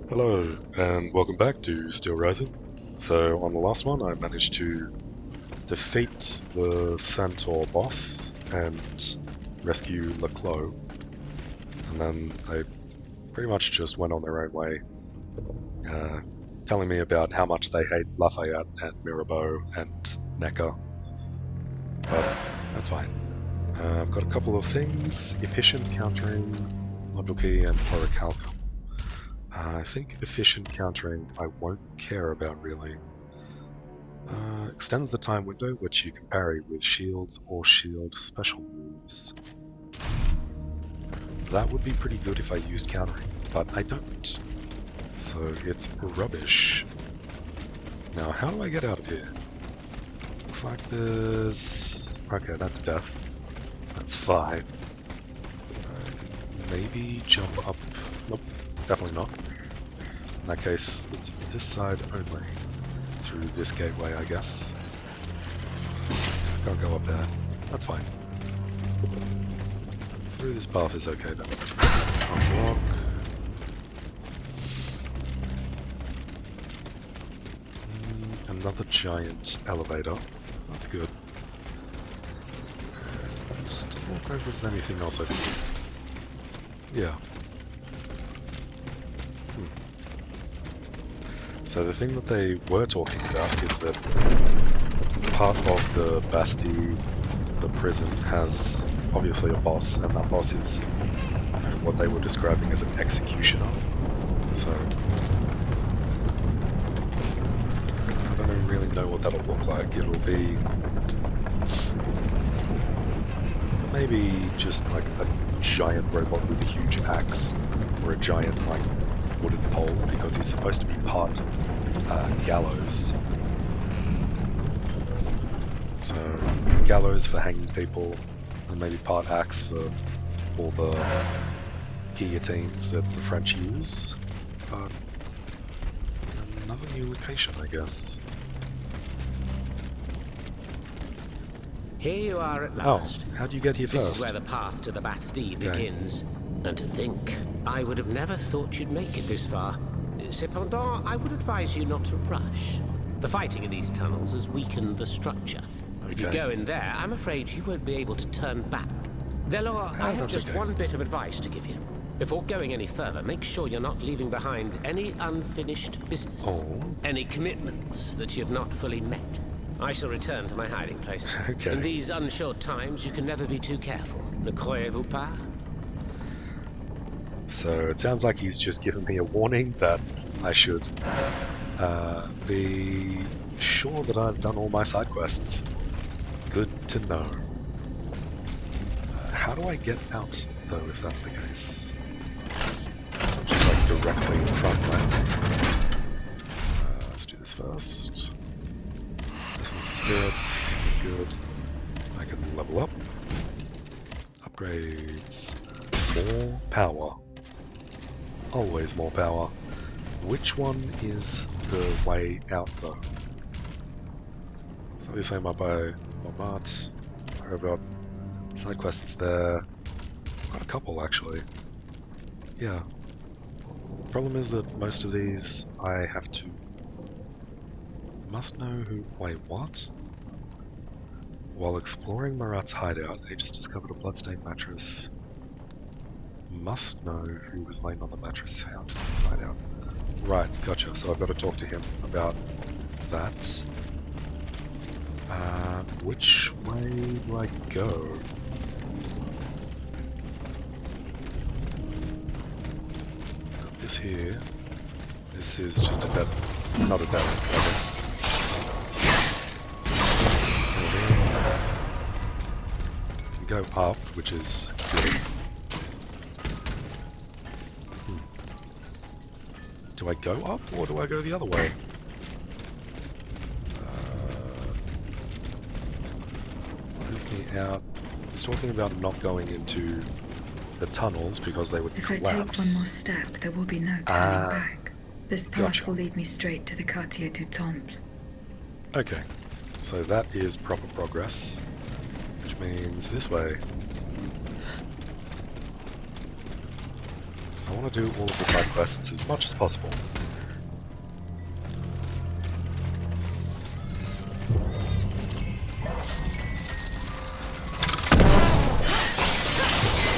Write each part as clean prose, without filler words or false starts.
Hello, and welcome back to Steel Rising. So, on the last one, I managed to defeat the Centaur boss and rescue Leclos, and then they pretty much just went on their own way, uh, telling me about how much they hate Lafayette and Mirabeau and Necker, but that's fine. I've got a couple of things: efficient countering, module key, and orichalcum. I think efficient countering I won't care about really. Extends the time window, which you can parry with shields or shield special moves. That would be pretty good if I used countering, but I don't. So it's rubbish. Now, how do I get out of here? Looks like there's... Okay, that's death. That's fine. Maybe jump up... Nope, definitely not. In that case, it's this side only. Through this gateway, I guess. Can't go up there. That's fine. Through this path is okay then. Unlock. Another giant elevator. That's good. Just doesn't look like there's anything else over here. Yeah. So the thing that they were talking about is that part of the Bastille, the prison, has obviously a boss, and that boss is what they were describing as an executioner. So I don't really know what that'll look like. It'll be maybe just like a giant robot with a huge axe, or a giant like wooden pole, because he's supposed to be part gallows. So gallows for hanging people, and maybe part axe for all the guillotines that the French use. But another new location, I guess. Here you are at last. Oh, how do you get here This first? is where the path to the Bastille Okay. begins. And to think, I would have never thought you'd make it this far. Cependant, I would advise you not to rush. The fighting in these tunnels has weakened the structure. If you Okay. go in there, I'm afraid you won't be able to turn back. Delors, I have that's just okay. one bit of advice to give you. Before going any further, make sure you're not leaving behind any unfinished business. Oh. Any commitments that you've not fully met. I shall return to my hiding place. Okay. In these unsure times, you can never be too careful. Ne croyez-vous pas? So it sounds like he's just given me a warning that I should be sure that I've done all my side quests. Good to know. How do I get out, though, if that's the case? So just like directly in front, right? Let's do this first. This is the spirits. That's good. I can level up. Upgrades. More power. Always more power. Which one is the way out though? So obviously I'm up by Montmartre. I've got side quests there. Got a couple actually. Yeah. Problem is that most of these I have to... Must know who... Wait, what? While exploring Marat's hideout, I just discovered a bloodstained mattress. Must know who was laying on the mattress side out. Right, gotcha. So I've got to talk to him about that. Which way do I go? Got this here. This is just a dead... not a dead, I guess. Can go up, which is good. Do I go up, or do I go the other way? Leads me out. He's talking about not going into the tunnels because they would If I collapse. take one more step, there will be no turning back. This path gotcha. will lead me straight to the Quartier du Temple. Okay, so that is proper progress, which means this way. So I want to do all of the side quests as much as possible.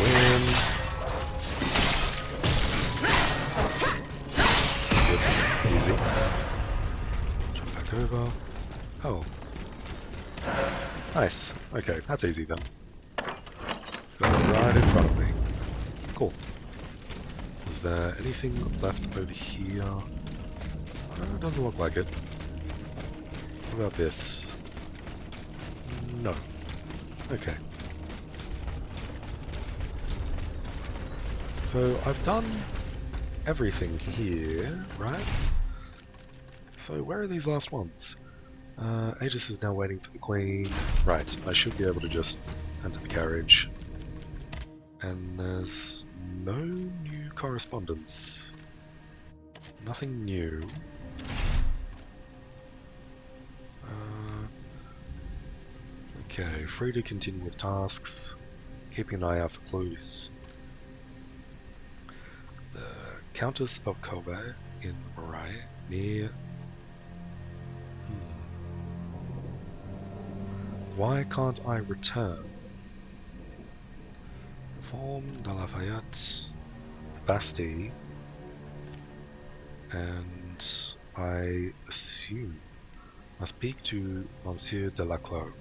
Win. Good. Easy. Jump back over. Oh. Nice. Okay, that's easy then. Got it right in front of me. Cool. Is there anything left over here? Doesn't look like it. What about this? No. Okay. So I've done everything here, right? So where are these last ones? Aegis is now waiting for the Queen. Right, I should be able to just enter the carriage. And there's no new correspondence. Nothing new. Okay, free to continue with tasks. Keeping an eye out for clues. The Countess of Kobe in Moray, near... Why can't I return? Form de Lafayette, Bastille, and I assume I speak to Monsieur de Laclos,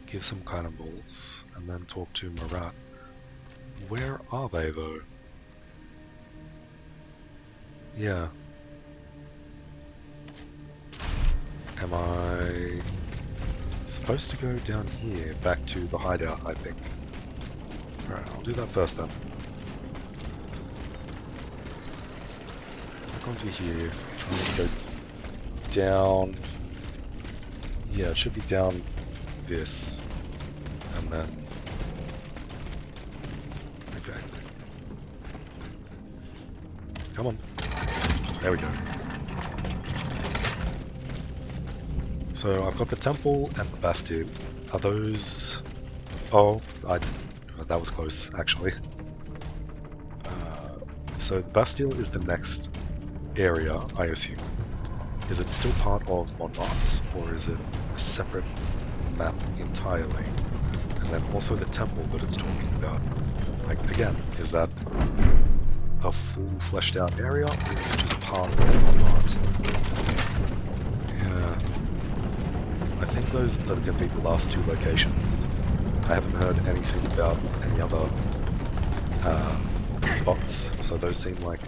give some cannonballs, and then talk to Marat. Where are they though? Yeah. Am I supposed to go down here, back to the hideout, I think. Alright, I'll do that first then. Back onto here, trying to go down... Yeah, it should be down this, and then... Okay. Come on. There we go. So I've got the temple and the Bastille. Are those... Oh, that was close, actually. So the Bastille is the next area, I assume. Is it still part of Montmartre, or is it a separate map entirely? And then also the temple that it's talking about. Like, again, is that a full fleshed out area, or is it just part of Montmartre? Yeah. I think those are going to be the last two locations. I haven't heard anything about any other spots, so those seem like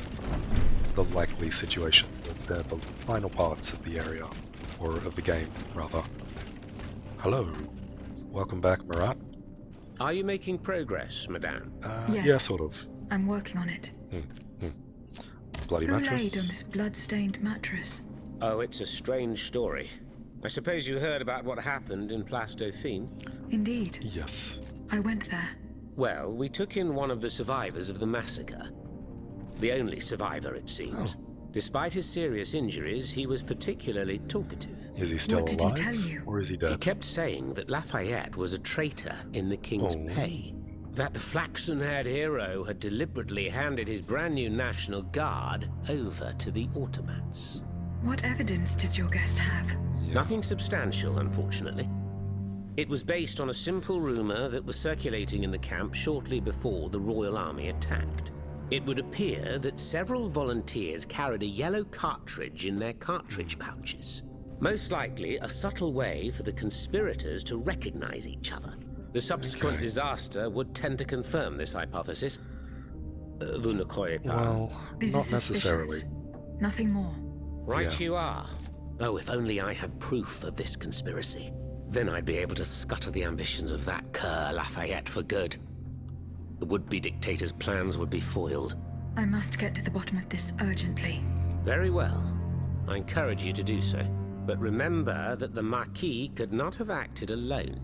the likely situation. They're the final parts of the area, or of the game, rather. Hello. Welcome back, Marat. Are you making progress, madame? Yes. Yeah, sort of. I'm working on it. Bloody Who laid on mattress. this blood-stained mattress? Oh, it's a strange story. I suppose you heard about what happened in Place Dauphine? Indeed. Yes. I went there. Well, we took in one of the survivors of the massacre. The only survivor, it seems. Despite his serious injuries, he was particularly talkative. Is he still What did he alive? tell you? Or is he He dead? kept saying that Lafayette was a traitor in the king's pay. That the flaxen-haired hero had deliberately handed his brand new National Guard over to the Automats. What evidence did your guest have? Nothing substantial, unfortunately. It was based on a simple rumor that was circulating in the camp shortly before the Royal Army attacked. It would appear that several volunteers carried a yellow cartridge in their cartridge pouches. Most likely a subtle way for the conspirators to recognize each other. The subsequent disaster would tend to confirm this hypothesis. Vous ne croyez pas? Well, These not are necessarily. suspicions. Nothing more. Right Yeah. you are. Oh, if only I had proof of this conspiracy. Then I'd be able to scutter the ambitions of that cur Lafayette for good. The would-be dictator's plans would be foiled. I must get to the bottom of this urgently. Very well. I encourage you to do so. But remember that the Marquis could not have acted alone.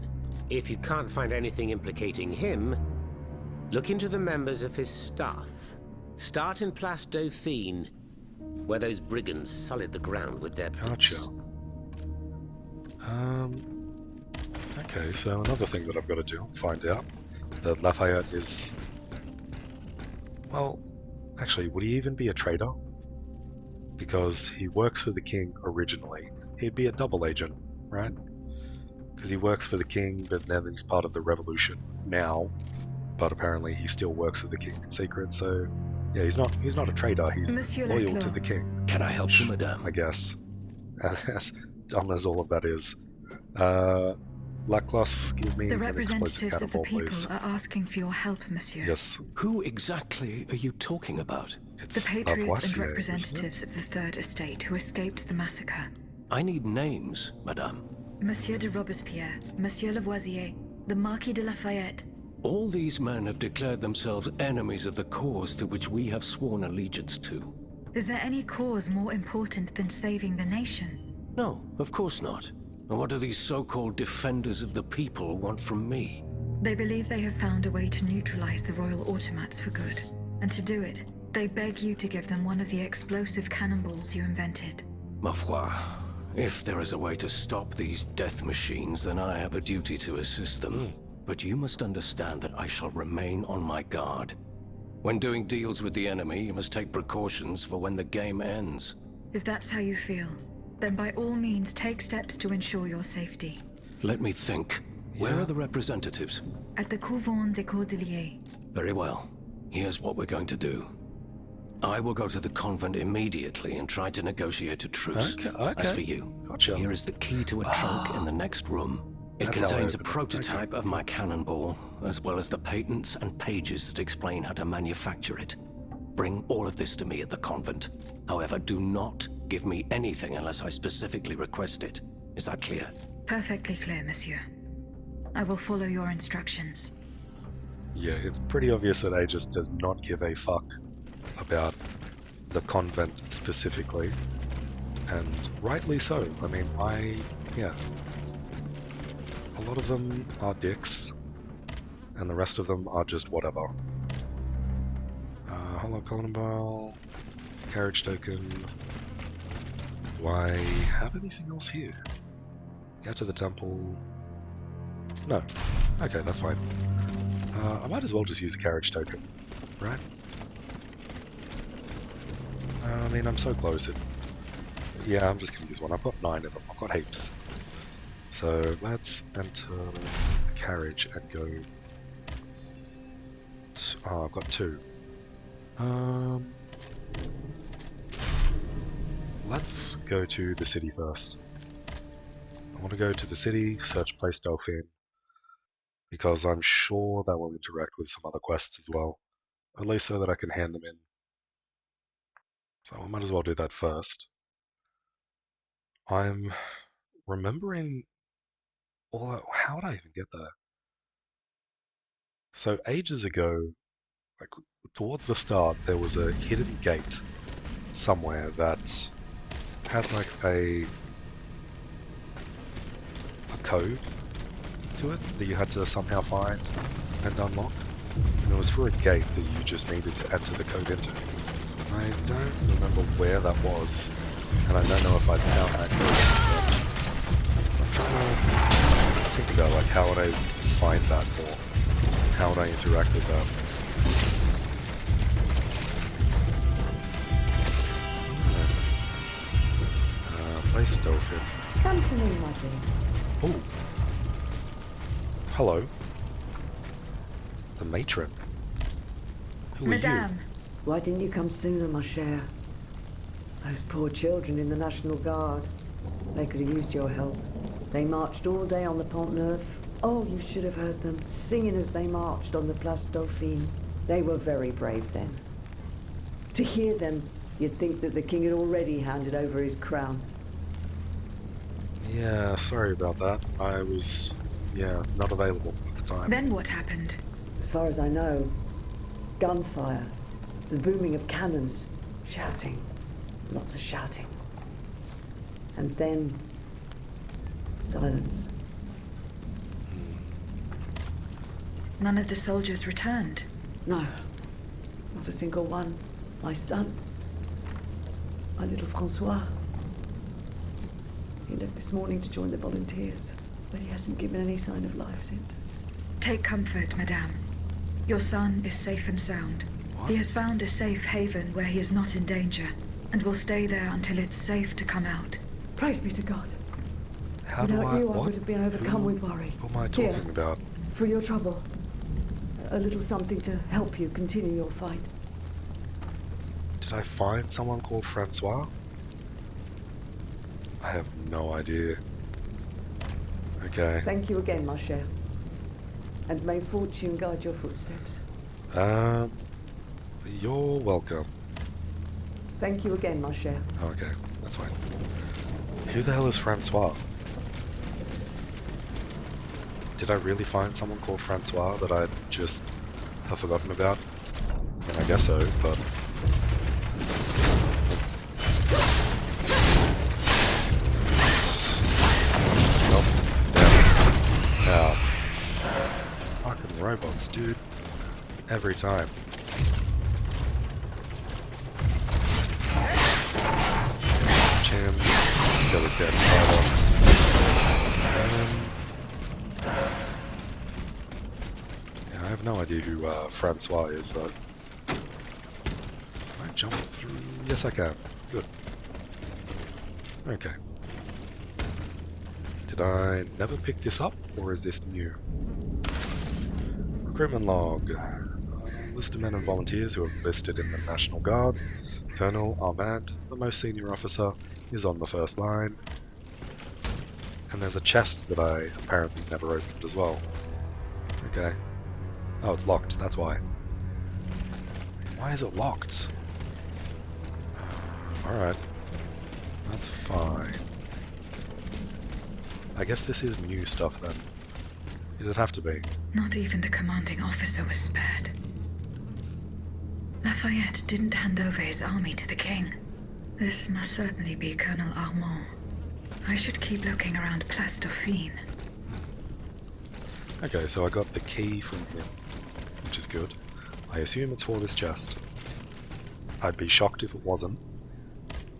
If you can't find anything implicating him, look into the members of his staff. Start in Place Dauphine, where those brigands sullied the ground with their Gotcha. boots. Okay, so another thing that I've got to do, find out that Lafayette is... Well, Actually, would he even be a traitor? Because he works for the king originally. He'd be a double agent, right? Because he works for the king, but then he's part of the revolution now. But apparently he still works for the king in secret, so yeah, he's not a traitor, he's Monsieur loyal Leclerc. to the king. Can I help you, madame? I guess. As dumb as all of that is. Laclos, give me The an explosive representatives of the cannonball, people please. are asking for your help, monsieur. Yes, Who exactly are you talking about? it's The patriots and Lavoisier, isn't it? representatives of the Third Estate who escaped the massacre. I need names, madame. Monsieur de Robespierre, Monsieur Lavoisier, the Marquis de Lafayette. All these men have declared themselves enemies of the cause to which we have sworn allegiance to. Is there any cause more important than saving the nation? No, of course not. And what do these so-called defenders of the people want from me? They believe they have found a way to neutralize the royal automats for good. And to do it, they beg you to give them one of the explosive cannonballs you invented. Ma foi, if there is a way to stop these death machines, then I have a duty to assist them. But you must understand that I shall remain on my guard. When doing deals with the enemy, you must take precautions for when the game ends. If that's how you feel, then by all means take steps to ensure your safety. Let me think. Where are the representatives? At the Couvent des Cordeliers. Very well. Here's what we're going to do. I will go to the convent immediately and try to negotiate a truce. Okay. As for you, Gotcha. here is the key to a trunk in the next room. It That's how I contains a open it. prototype of my cannonball, as well as the patents and pages that explain how to manufacture it. Bring all of this to me at the convent. However, do not give me anything unless I specifically request it. Is that clear? Perfectly clear, monsieur. I will follow your instructions. Yeah, it's pretty obvious that Aegis does not give a fuck about the convent specifically. And rightly so. I mean, yeah. A lot of them are dicks, and the rest of them are just whatever. Hollow Cannonball, carriage token. Do I have anything else here? Get to the temple. No. Okay, that's fine. I might as well just use a carriage token, right? I mean, I'm so close. Yeah, I'm just gonna use one. I've got 9 of them. I've got heaps. So let's enter a carriage and go. Oh, I've got 2. Let's go to the city first. I want to go to the city, search Place Dauphine, because I'm sure that will interact with some other quests as well. At least so that I can hand them in. So I might as well do that first. I'm remembering all that. How would I even get there? So ages ago, like towards the start, there was a hidden gate somewhere that had like a code to it that you had to somehow find and unlock. And it was for a gate that you just needed to enter the code into. I don't remember where that was, and I don't know if I found that code. I'm trying to think about like how would I find that, or how would I interact with that. Place Dauphine. Come to me, my dear. Oh. Hello. The matron. Who are Madame, Why didn't you come sooner, ma chère? Those poor children in the National Guard. They could have used your help. They marched all day on the Pont Neuf. Oh, you should have heard them singing as they marched on the Place Dauphine. They were very brave then. To hear them, you'd think that the king had already handed over his crown. you? Yeah, sorry about that. I was, not available at the time. then what happened? As far as I know, gunfire, the booming of cannons, shouting, lots of shouting. And then, silence. None of the soldiers returned. No, not a single one. My son, my little Francois. He left this morning to join the volunteers, but he hasn't given any sign of life since. Take comfort, madame. Your son is safe and sound. He has found a safe haven where he is not in danger, and will stay there until it's safe to come out. Praise be to God. How do Without I... you, I what? would have been overcome with worry. Who am I Here, talking about? for your trouble. A little something to help you continue your fight. Did I find someone called Francois? I have no idea. Okay. Thank you again, ma chère. And may fortune guide your footsteps. You're welcome. Thank you again, ma chère. Okay, that's fine. Who the hell is Francois? Did I really find someone called Francois that I just have forgotten about? I mean, I guess so, but... Nope. Damn. Yeah. Fucking robots, dude. Every time. Him. Kill this damn spider. Yeah, I have no idea who Francois is though. Can I jump through? Yes, I can. Good. Okay. Did I never pick this up, or is this new? Recruitment log. List of men and volunteers who are listed in the National Guard. Colonel Armand, the most senior officer, is on the first line. And there's a chest that I apparently never opened as well. Okay. Oh, it's locked, that's why. Why is it locked? Alright. That's fine. I guess this is new stuff then. It'd have to be. Not even the commanding officer was spared. Lafayette didn't hand over his army to the king. This must certainly be Colonel Armand. I should keep looking around Place Dauphine. Okay, so I got the key from him, which is good. I assume it's for this chest. I'd be shocked if it wasn't.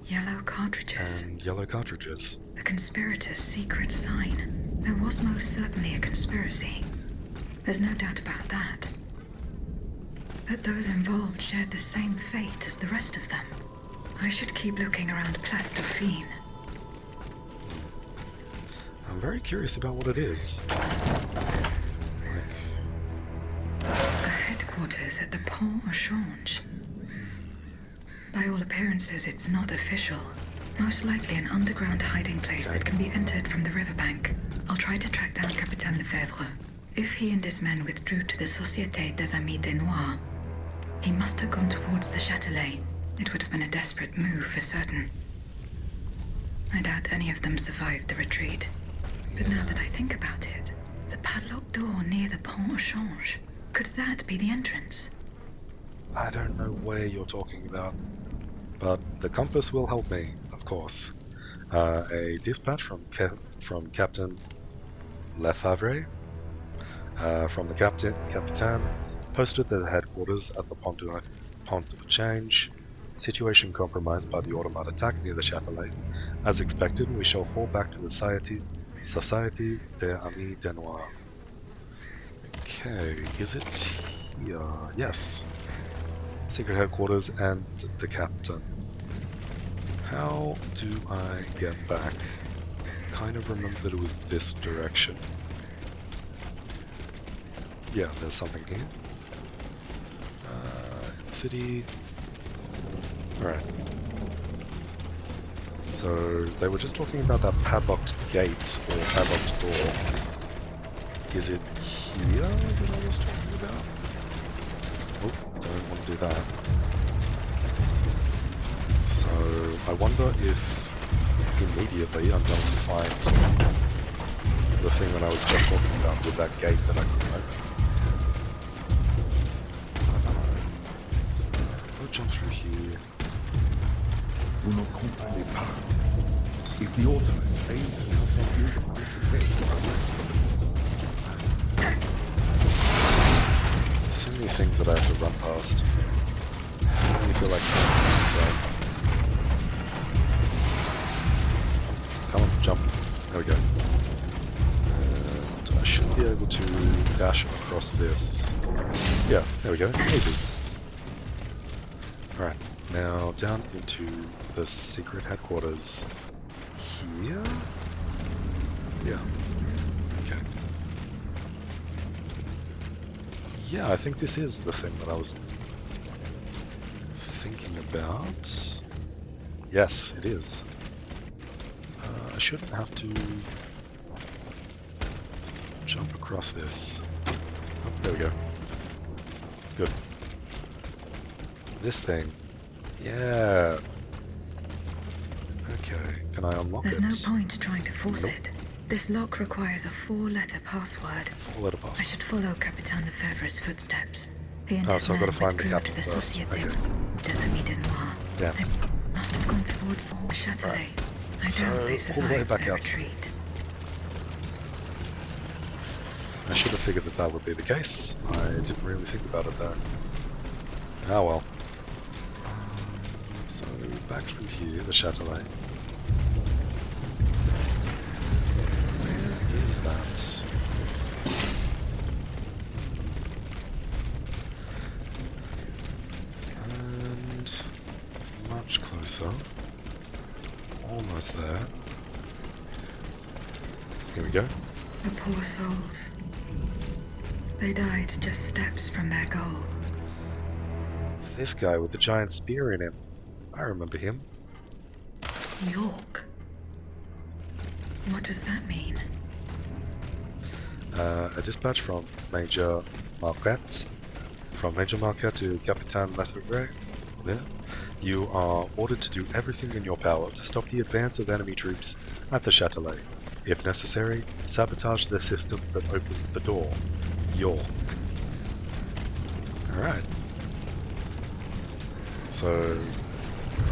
Yellow cartridges. And yellow cartridges. A conspirator's secret sign. There was most certainly a conspiracy. There's no doubt about that. But those involved shared the same fate as the rest of them. I should keep looking around Place Dauphine. I'm very curious about what it is. A headquarters at the Pont au Change. By all appearances, it's not official. Most likely an underground hiding place that can be entered from the riverbank. I'll try to track down Capitaine Lefebvre. If he and his men withdrew to the Société des Amis des Noirs, he must have gone towards the Châtelet. It would have been a desperate move for certain. I doubt any of them survived the retreat. But now that I think about it, the padlocked door near the Pont au Change, could that be the entrance? I don't know where you're talking about, but the compass will help me, of course. A dispatch from Captain Lefebvre, from the Captain posted at the headquarters at the Pont of Change. Situation compromised by the automat attack near the Châtelet. As expected, we shall fall back to the Société des Amis des Noirs. Okay, is it here? Yes. Secret headquarters and the captain. How do I get back? Kind of remember that it was this direction. Yeah, there's something here. City. Alright. So, they were just talking about that padlocked gate, or padlocked door. Is it here that I was talking about? Oh, don't want to do that. So, I wonder if immediately I'm going to find the thing that I was just talking about with that gate that I couldn't open. I'll jump through here. Vous ne comprenez pas. If the Automates aim to help you There's so many things that I have to run past. I really feel like so. Come on, jump. There we go. And I should be able to dash across this. Yeah, there we go. Easy. Alright, now down into the secret headquarters here? Yeah. Okay. Yeah, I think this is the thing that I was thinking about. Yes, it is. I shouldn't have to jump across this. Oh, there we go. Good. This thing. Yeah. Okay, can I unlock There's it? no point trying to force Nope. it. This lock requires a 4-letter password. 4-letter I password. should follow Capitan Lefebvre's footsteps. He and Oh, his so I've men got to find the withdrew to capital the first. Société Okay. des Amis de Noir. Yeah. They must have gone towards the Châtelet. Right. I So, doubt all they the way survived back their out. retreat. I should have figured that that would be the case. I didn't really think about it though. Ah well. So back through here, the Châtelet. Where is that? And much closer. Almost there. Here we go. The poor souls. They died just steps from their goal. This guy with the giant spear in him. I remember him. York? What does that mean? A dispatch from Major Marquette. From Major Marquette to Capitan Lefebvre. Yeah. You are ordered to do everything in your power to stop the advance of enemy troops at the Châtelet. If necessary, sabotage the system that opens the door. York. Alright. So,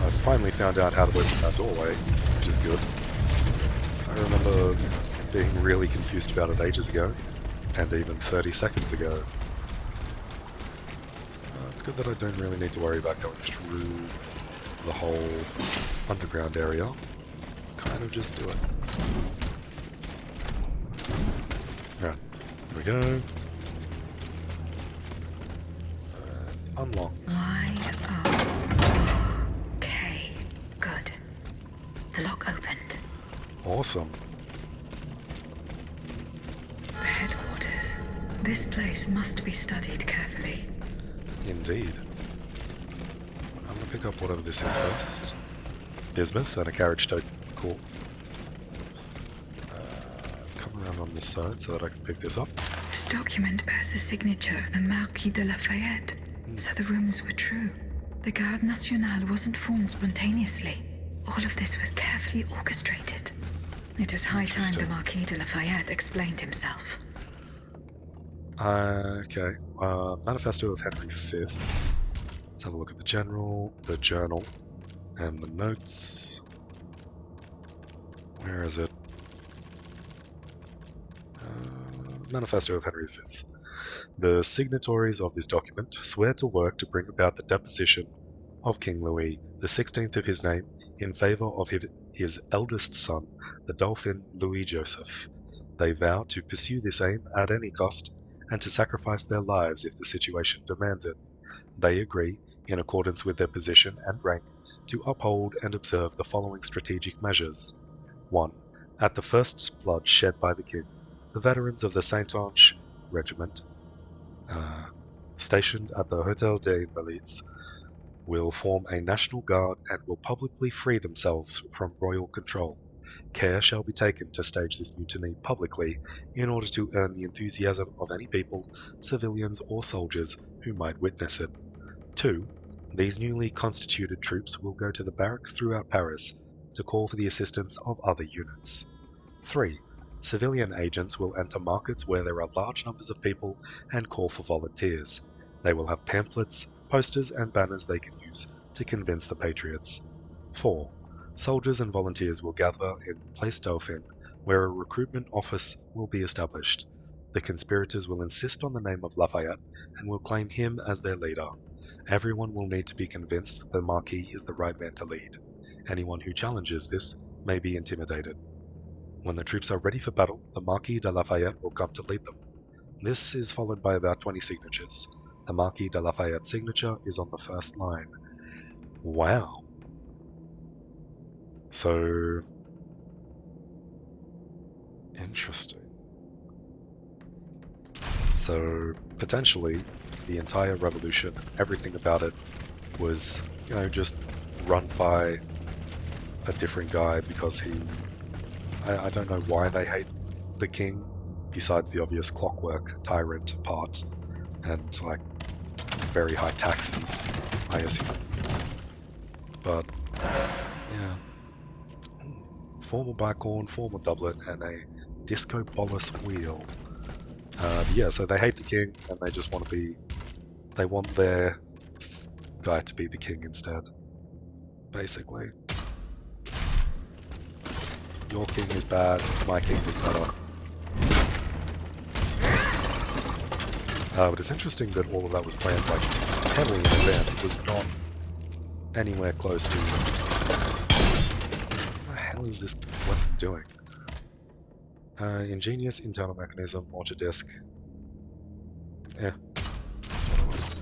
I finally found out how to open that doorway, which is good. So I remember being really confused about it ages ago, and even 30 seconds ago. It's good that I don't really need to worry about going through the whole underground area. Kind of just do it. Right, here we go. Unlock. Y-O-K. Good. The lock opened. Awesome. The headquarters. This place must be studied carefully. Indeed. I'm gonna pick up whatever this is first. Bismuth and a carriage tote. Cool. Come around on this side so that I can pick this up. This document bears the signature of the Marquis de Lafayette. So the rumors were true. The Garde Nationale wasn't formed spontaneously. All of this was carefully orchestrated. It is high time the Interesting. Marquis de Lafayette explained himself. Okay. Manifesto of Henry V. Let's have a look at the general, the journal, and the notes. Where is it? Manifesto of Henry V. The signatories of this document swear to work to bring about the deposition of King Louis, the 16th of his name, in favor of his eldest son, the Dauphin Louis Joseph. They vow to pursue this aim at any cost, and to sacrifice their lives if the situation demands it. They agree, in accordance with their position and rank, to uphold and observe the following strategic measures. 1. At the first blood shed by the king, the veterans of the Saint-Ange regiment, stationed at the Hôtel des Invalides, will form a national guard and will publicly free themselves from royal control. Care shall be taken to stage this mutiny publicly in order to earn the enthusiasm of any people, civilians or soldiers who might witness it. 2. These newly constituted troops will go to the barracks throughout Paris to call for the assistance of other units. 3. Civilian agents will enter markets where there are large numbers of people and call for volunteers. They will have pamphlets, posters and banners they can use to convince the patriots. 4. Soldiers and volunteers will gather in Place Dauphin, where a recruitment office will be established. The conspirators will insist on the name of Lafayette and will claim him as their leader. Everyone will need to be convinced the Marquis is the right man to lead. Anyone who challenges this may be intimidated. When the troops are ready for battle, the Marquis de Lafayette will come to lead them. This is followed by about 20 signatures. The Marquis de Lafayette's signature is on the first line. Wow. So... interesting. So, potentially, the entire revolution, everything about it, was, you know, just run by a different guy because he... I don't know why they hate the king, besides the obvious clockwork tyrant part, and, like, very high taxes, I assume. But, yeah. Formal bicorn, formal doublet, and a disco bolus wheel. Yeah, so they hate the king, and they just want to be... they want their guy to be the king instead, basically. Your king is bad, my king is better. But it's interesting that all of that was planned like heavily in advance. It was not anywhere close to... what the hell is this weapon doing? Ingenious internal mechanism, launcher disc. Yeah, that's what it was.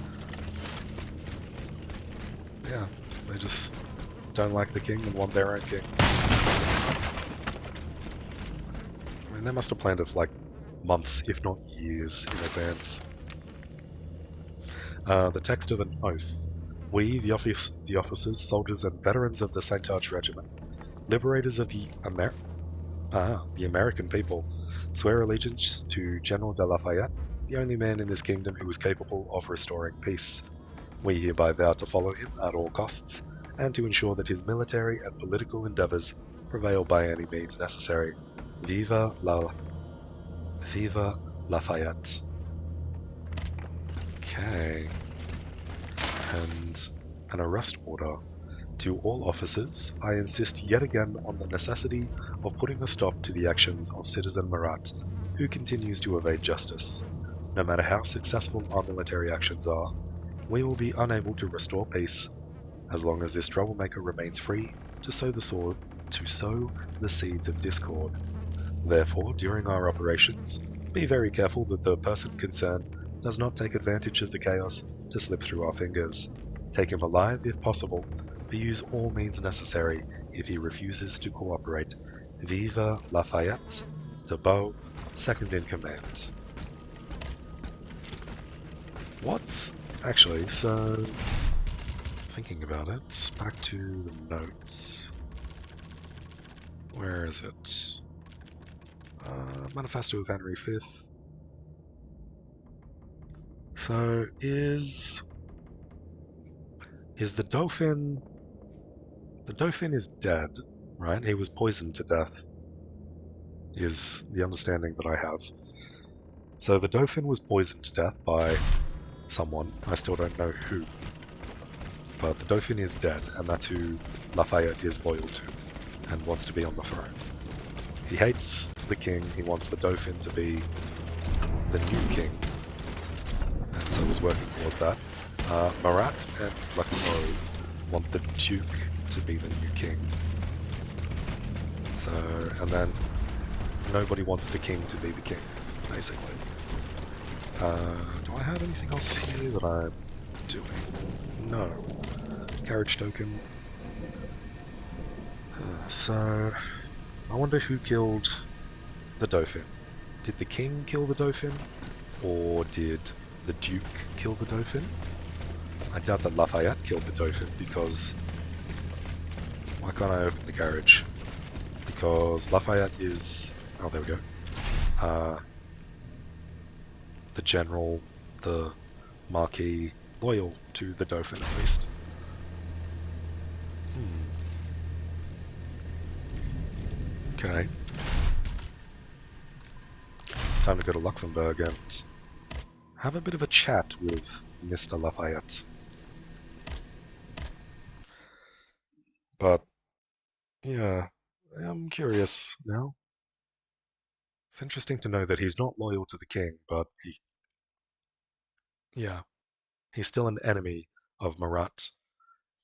Yeah, they just don't like the king and want their own king. I mean, they must have planned it for like months, if not years, in advance. The text of an oath. We, the officers, soldiers, and veterans of the St. Arch Regiment, liberators of the American people, swear allegiance to General de Lafayette, the only man in this kingdom who is capable of restoring peace. We hereby vow to follow him at all costs, and to ensure that his military and political endeavors prevail by any means necessary. Viva Lafayette. Okay. And an arrest order. To all officers, I insist yet again on the necessity of putting a stop to the actions of Citizen Marat, who continues to evade justice. No matter how successful our military actions are, we will be unable to restore peace as long as this troublemaker remains free to sow the seeds of discord. Therefore, during our operations, be very careful that the person concerned does not take advantage of the chaos to slip through our fingers. Take him alive if possible, but use all means necessary if he refuses to cooperate. Viva Lafayette, Debeau, second in command. What's... actually, so... thinking about it, back to the notes. Where is it? Manifesto of Henry V. So, is the Dauphin... the Dauphin is dead, right? He was poisoned to death, is the understanding that I have. So the Dauphin was poisoned to death by someone, I still don't know who. But the Dauphin is dead, and that's who Lafayette is loyal to, and wants to be on the throne. He hates the king, he wants the Dauphin to be the new king, and so is working towards that. Marat and Leclerc want the Duke to be the new king. So, and then nobody wants the king to be the king, basically. Do I have anything else here that I'm doing? No. Carriage token. So, I wonder who killed the Dauphin. Did the king kill the Dauphin? Or did the Duke kill the Dauphin? I doubt that Lafayette killed the Dauphin because... why can't I open the carriage? Because Lafayette is... oh, there we go. The general, the Marquis, loyal to the Dauphin at least. Okay. Time to go to Luxembourg and have a bit of a chat with Mr. Lafayette. But, yeah, I'm curious now. It's interesting to know that he's not loyal to the king, but he's still an enemy of Marat,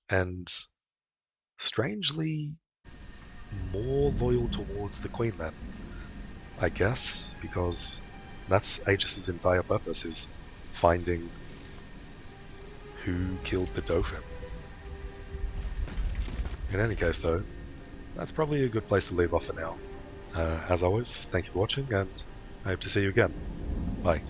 and strangely more loyal towards the Queen then, I guess, because that's Aegis's entire purpose, is finding who killed the Dauphin. In any case though, that's probably a good place to leave off for now. As always, thank you for watching, and I hope to see you again. Bye.